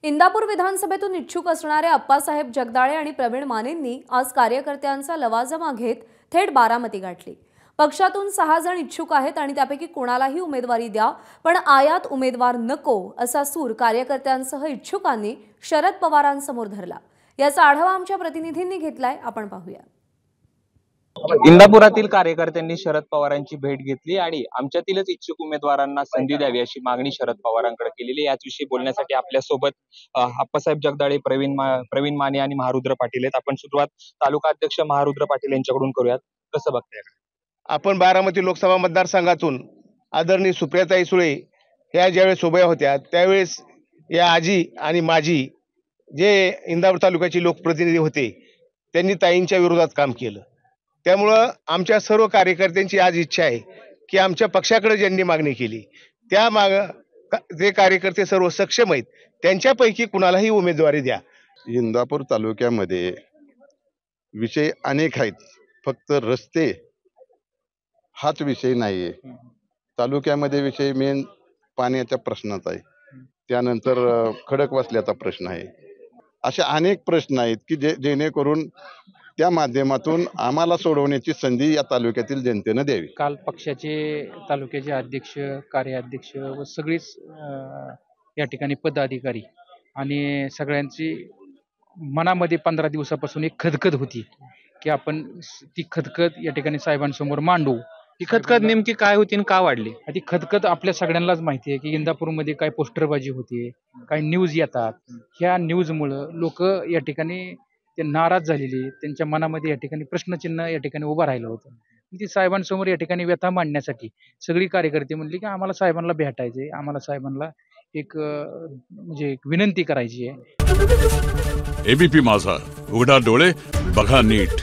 इंदापूर विधानसभेतून इच्छुक असणारे अप्पासाहेब जगदाळे आणि प्रवीण मानेंनी आज कार्यकर्त्यांचा लवाजमा घेत थेट बारामती गाठली। पक्षातून 6 जण इच्छुक आहेत आणि त्यापैकी कोणालाही उमेदवारी द्या, पण आयात उमेदवार नको असा सूर कार्यकर्त्यांसह इच्छुकांनी शरद पवारांसमोर धरला। याचा आढावा आमच्या प्रतिनिधींनी घेतलाय, आपण पाहूया। इंदापुरातील कार्यकर्त्यांनी शरद पवारांची भेट घेतली आणि आमच्यातीलच इच्छुक उमेदवारांना संधी द्यावी अशी मागणी शरद पवारांकडे केलेली। याविषयी बोलण्यासाठी आपल्या सोबत अप्पासाहेब जगदाळे, प्रवीण माने आणि महारुद्र पाटील आहेत। आपण सुरुवात तालुका अध्यक्ष महारुद्र पाटील यांच्याकडून करूयात। कसं बघताय? आपण बारामती लोकसभा मतदारसंघातून आदरणीय सुप्रियाताई सुळे ह्या ज्यावेळेस उभ्या होत्या त्यावेळेस या आजी आणि माजी जे इंदापूर तालुक्याचे लोकप्रतिनिधी होते त्यांनी ताईंच्या विरोधात काम केलं। त्यामुळं आमच्या सर्व कार्यकर्त्यांची आज इच्छा आहे की आमच्या पक्षाकडे ज्यांनी मागणी केली जे कार्यकर्ते सर्व सक्षम आहेत त्यांच्यापैकी कुणालाही उमेदवारी द्या। इंदापूर तालुक्यामध्ये विषय अनेक आहेत, फक्त रस्ते हाच विषय नाहीये। तालुक्यामध्ये विषय मेन पाण्याच्या प्रश्नाचा आहे, त्यानंतर खडकवासल्याचा प्रश्न आहे। असे अनेक प्रश्न आहेत की जेणेकरून त्या माध्यमातून आम्हाला सोडवण्याची संधी या तालुक्यातील जनतेने द्यावी। काल पक्षाचे तालुक्याचे अध्यक्ष, कार्याध्यक्ष व सगळीच या ठिकाणी पदाधिकारी आणि सगळ्यांची मनामध्ये 15 दिवसापासून एक खदखद होती की आपण ती खदखद या ठिकाणी साहेबांसमोर मांडू। ती खदखद नेमकी काय होती आणि का वाढली? ती खदखद आपल्या सगळ्यांनाच माहिती आहे की इंदापूरमध्ये काय पोस्टरबाजी होते, काय न्यूज येतात। ह्या न्यूजमुळं लोक या ठिकाणी ते नाराज झालेले, त्यांच्या मनामध्ये या ठिकाणी प्रश्नचिन्ह या ठिकाणी उभं राहिलं होतं। ती साहेबांसमोर या ठिकाणी व्यथा मांडण्यासाठी सगळी कार्यकर्ते म्हणले की आम्हाला साहेबांना भेटायचंय, आम्हाला साहेबांना एक म्हणजे एक विनंती करायची आहे। एबीपी माझा, उघडा डोळे बघा नीट।